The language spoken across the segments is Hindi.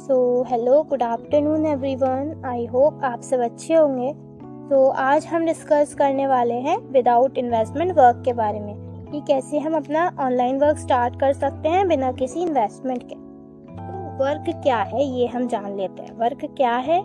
Hello good afternoon everyone. I hope आप सब अच्छे होंगे। तो आज हम डिस्कस करने वाले हैं विदाउट इन्वेस्टमेंट वर्क के बारे में कि कैसे हम अपना ऑनलाइन वर्क स्टार्ट कर सकते हैं बिना किसी इन्वेस्टमेंट के। तो वर्क क्या है ये हम जान लेते हैं। वर्क क्या है?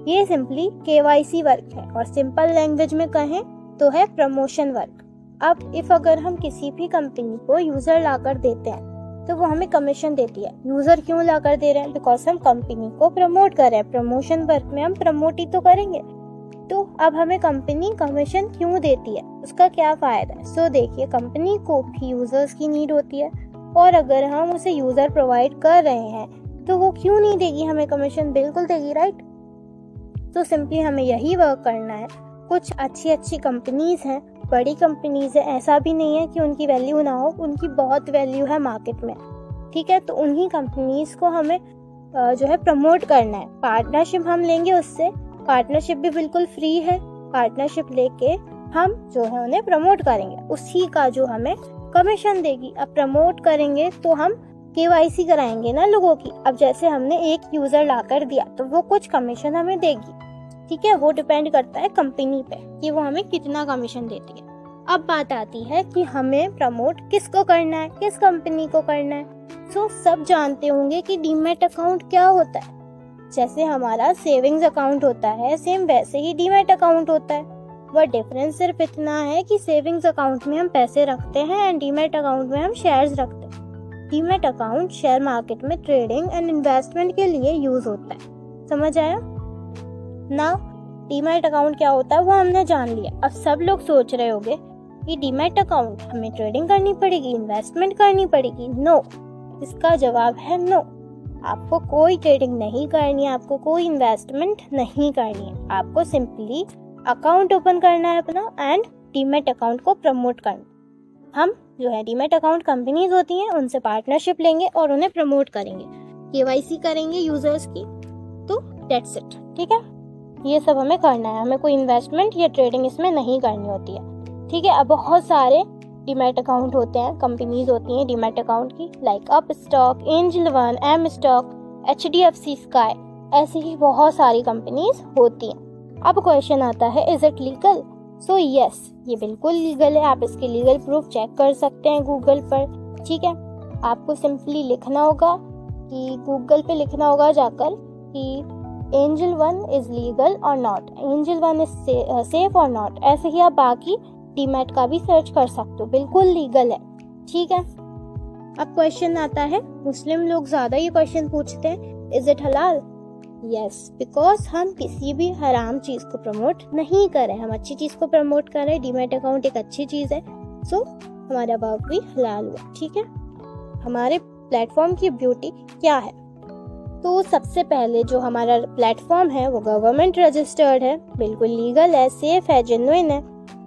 ये सिंपली KYC वर्क है और सिंपल लैंग्वेज में कहें तो है प्रमोशन वर्क। अब अगर हम किसी भी कंपनी को यूजर लाकर देते हैं तो वो हमें कमीशन देती है। यूजर क्यों लाकर दे रहे हैं? बिकॉज हम कंपनी को प्रमोट कर रहे हैं। प्रमोशन वर्क में हम प्रमोट ही तो करेंगे। तो अब हमें कंपनी कमीशन क्यों देती है, उसका क्या फायदा है? देखिए, कंपनी को भी यूजर्स की नीड होती है और अगर हम उसे यूजर प्रोवाइड कर रहे हैं तो वो क्यों नहीं देगी हमें कमीशन? बिल्कुल देगी, राइट। तो सिंपली हमें यही वर्क करना है। कुछ अच्छी कंपनीज हैं, बड़ी कंपनीज है, ऐसा भी नहीं है कि उनकी वैल्यू ना हो, उनकी बहुत वैल्यू है मार्केट में, ठीक है। तो उन्हीं कंपनीज को हमें जो है प्रमोट करना है। पार्टनरशिप हम लेंगे उससे, पार्टनरशिप भी बिल्कुल फ्री है। पार्टनरशिप लेके हम जो है उन्हें प्रमोट करेंगे, उसी का जो हमें कमीशन देगी। अब प्रमोट करेंगे तो हम KYC कराएंगे ना लोगों की। अब जैसे हमने एक यूजर लाकर दिया तो वो कुछ कमीशन हमें देगी, ठीक है। वो डिपेंड करता है कंपनी पे कि वो हमें कितना कमीशन देती है। अब बात आती है कि हमें प्रमोट किसको करना है, किस कंपनी को करना है। सब जानते होंगे कि डीमैट अकाउंट क्या होता है। जैसे हमारा सेविंग्स अकाउंट होता है, सेम वैसे ही डीमैट अकाउंट होता है। वह डिफरेंस सिर्फ इतना है कि सेविंग्स अकाउंट में हम पैसे रखते हैं एंड डीमैट अकाउंट में हम शेयर्स रखते हैं। डीमैट अकाउंट शेयर मार्केट में ट्रेडिंग एंड इन्वेस्टमेंट के लिए यूज होता है। समझ आया ना? डीमैट अकाउंट क्या होता है वो हमने जान लिया। अब सब लोग सोच रहे होंगे कि डीमैट अकाउंट हमें ट्रेडिंग करनी पड़ेगी, इन्वेस्टमेंट करनी पड़ेगी। नो, इसका जवाब है नो। आपको कोई ट्रेडिंग नहीं करनी है, आपको कोई इन्वेस्टमेंट नहीं करनी है। आपको सिंपली अकाउंट ओपन करना है अपना एंड डीमैट अकाउंट को प्रमोट करना। हम जो है डीमैट अकाउंट कंपनीज होती हैं उनसे पार्टनरशिप लेंगे और उन्हें प्रमोट करेंगे, KYC करेंगे यूजर्स की। तो दैट्स इट, ठीक है। ये सब हमें करना है, हमें कोई इन्वेस्टमेंट या ट्रेडिंग इसमें नहीं करनी होती है, ठीक है। अब बहुत सारे डीमैट अकाउंट होते हैं, कंपनीज होती हैं डीमैट अकाउंट की, like Upstox, Angel One, mStock, HDFC Sky, ऐसी ही बहुत सारी कंपनीज होती हैं। अब क्वेश्चन आता है, इज इट लीगल? यस, ये बिल्कुल लीगल है। आप इसके लीगल प्रूफ चेक कर सकते हैं गूगल पर, ठीक है। आपको सिंपली लिखना होगा कि गूगल पे लिखना होगा जाकर कि एंजल वन इज लीगल और not, angel one is safe और नॉट। ऐसे ही आप बाकी डीमैट का भी सर्च कर सकते हो, बिल्कुल लीगल है, ठीक है। अब क्वेश्चन आता है, मुस्लिम लोग ज्यादा ये क्वेश्चन पूछते हैं, इज इट हलाल? यस, बिकॉज हम किसी भी हराम चीज को प्रमोट नहीं कर रहे, हम अच्छी चीज को प्रमोट कर रहे हैं। डीमैट अकाउंट एक अच्छी चीज है, हमारा वर्क भी हलाल हुआ, ठीक है। हमारे प्लेटफॉर्म की ब्यूटी क्या है? तो सबसे पहले जो हमारा प्लेटफॉर्म है वो गवर्नमेंट रजिस्टर्ड है, बिल्कुल लीगल है, सेफ है, जेन्युइन है।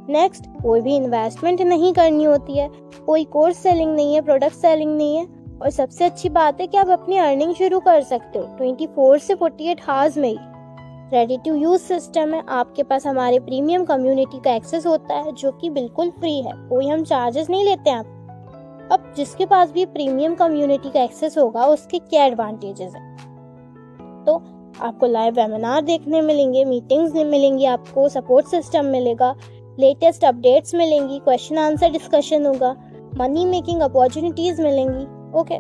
नेक्स्ट, कोई भी इन्वेस्टमेंट नहीं करनी होती है, कोई कोर्स सेलिंग नहीं है, प्रोडक्ट सेलिंग नहीं है। और सबसे अच्छी बात है कि आप अपनी अर्निंग शुरू कर सकते हो 24 से 48 आवर्स में ही। रेडी टू यूज सिस्टम है, आपके पास हमारे प्रीमियम कम्युनिटी का एक्सेस होता है जो कि बिल्कुल फ्री है, कोई हम चार्जेस नहीं लेते हैं। अब जिसके पास भी प्रीमियम कम्युनिटी का एक्सेस होगा उसके क्या एडवांटेजेस है? तो आपको लाइव वेबिनार देखने मिलेंगे, मीटिंग्स मिलेंगी, आपको सपोर्ट सिस्टम मिलेगा, लेटेस्ट अपडेट्स मिलेंगी, क्वेश्चन आंसर डिस्कशन होगा, मनी मेकिंग अपॉर्चुनिटीज मिलेंगी, ओके।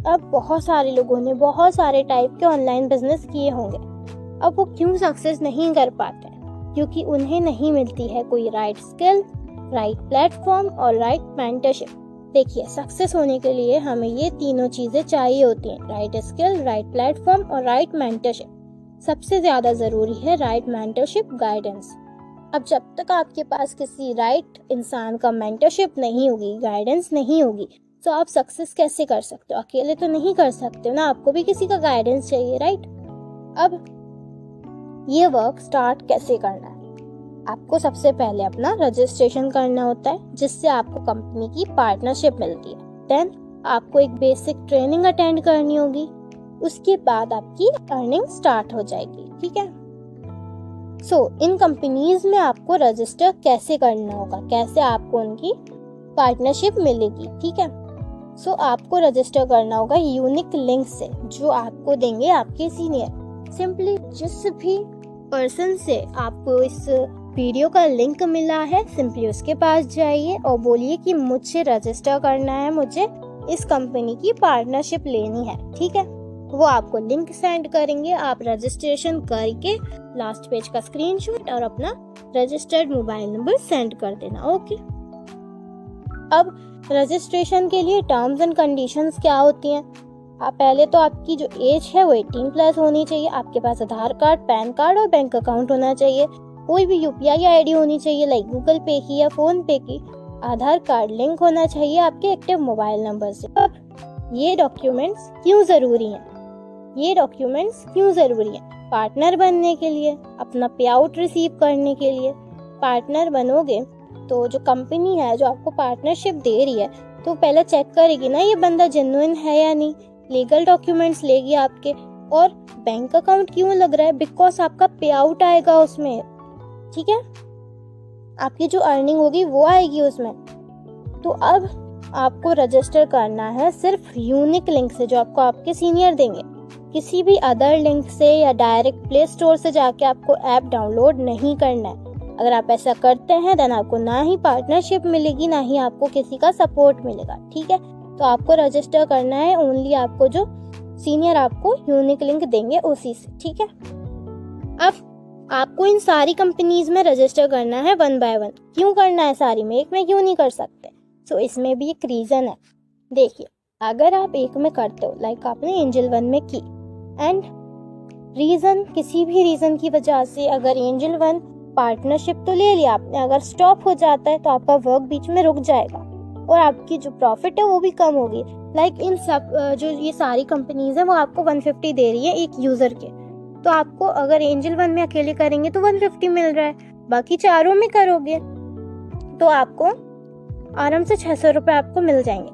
अब बहुत सारे लोगों ने बहुत सारे टाइप के ऑनलाइन बिजनेस किए होंगे। अब वो क्यों सक्सेस नहीं कर पाते हैं? क्योंकि उन्हें नहीं मिलती है कोई राइट स्किल, राइट प्लेटफॉर्म और राइट मेंटरशिप। देखिए, सक्सेस होने के लिए हमें ये तीनों चीजें चाहिए होती हैं, राइट स्किल, राइट प्लेटफॉर्म और राइट मेंटरशिप। सबसे ज्यादा जरूरी है राइट मेंटरशिप, गाइडेंस। अब जब तक आपके पास किसी राइट इंसान का मेंटरशिप नहीं होगी, गाइडेंस नहीं होगी, तो आप सक्सेस कैसे कर सकते हो? अकेले तो नहीं कर सकते हो ना, आपको भी किसी का गाइडेंस चाहिए, राइट। अब ये वर्क स्टार्ट कैसे करना है? आपको सबसे पहले अपना रजिस्ट्रेशन करना होता है जिससे आपको कंपनी की पार्टनरशिप मिलती है। देन आपको एक बेसिक ट्रेनिंग अटेंड करनी होगी, उसके बाद आपकी अर्निंग स्टार्ट हो जाएगी, ठीक है। इन कंपनीज में आपको रजिस्टर कैसे करना होगा, कैसे आपको उनकी पार्टनरशिप मिलेगी, ठीक है। सो आपको रजिस्टर करना होगा यूनिक लिंक से जो आपको देंगे आपके सीनियर। सिंपली जिस भी पर्सन से आपको इस वीडियो का लिंक मिला है, सिंपली उसके पास जाइए और बोलिए कि मुझे रजिस्टर करना है, मुझे इस कंपनी की पार्टनरशिप लेनी है, ठीक है। वो आपको लिंक सेंड करेंगे, आप रजिस्ट्रेशन करके लास्ट पेज का स्क्रीनशॉट और अपना रजिस्टर्ड मोबाइल नंबर सेंड कर देना, ओके। अब रजिस्ट्रेशन के लिए टर्म्स एंड कंडीशंस क्या होती हैं? आप पहले तो आपकी जो एज है वो 18+ होनी चाहिए, आपके पास आधार कार्ड, पैन कार्ड और बैंक अकाउंट होना चाहिए, कोई भी UPI आईडी होनी चाहिए लाइक गूगल पे की या फोन पे की, आधार कार्ड लिंक होना चाहिए आपके एक्टिव मोबाइल नंबर से। अब ये डॉक्यूमेंट्स क्यों ज़रूरी हैं? पार्टनर बनने के लिए, अपना पे आउट रिसीव करने के लिए। पार्टनर बनोगे तो जो कंपनी है जो आपको पार्टनरशिप दे रही है तो पहले चेक करेगी ना ये बंदा जेन्युइन है या नहीं, लीगल डॉक्यूमेंट्स लेगी आपके। और बैंक अकाउंट क्यों लग रहा है? बिकॉज आपका पे आउट आएगा उसमें, ठीक है, आपकी जो अर्निंग होगी वो आएगी उसमें। तो अब आपको रजिस्टर करना है सिर्फ यूनिक लिंक से जो आपको आपके सीनियर देंगे, किसी भी अदर लिंक से या डायरेक्ट प्ले स्टोर से जाके आपको ऐप डाउनलोड नहीं करना है। अगर आप ऐसा करते हैं देन आपको ना ही पार्टनरशिप मिलेगी, ना ही आपको किसी का सपोर्ट मिलेगा, ठीक है। तो आपको रजिस्टर करना है ओनली आपको जो सीनियर आपको यूनिक लिंक देंगे उसी से, ठीक है। अब आपको इन सारी कंपनीज में रजिस्टर करना है 1 by 1। क्यों करना है सारी में, एक में क्यों नहीं कर सकते? सो इसमें भी एक रीज़न है। देखिए, अगर आप एक में करते हो लाइक आपने एंजल 1 में की एंड किसी भी रीज़न की वजह से अगर एंजल 1 पार्टनरशिप तो ले लिया आपने, अगर स्टॉप हो जाता है तो आपका वर्क बीच में रुक जाएगा और आपकी जो प्रॉफिट है वो भी कम होगी। लाइक इन सब जो ये सारी कंपनीज हैं वो आपको 150 दे रही है एक यूज़र के, तो आपको अगर एंजल 1 में अकेले करेंगे तो 150 मिल रहा है, बाकी चारों में करोगे तो आपको आराम से 600 रुपये आपको मिल जाएंगे।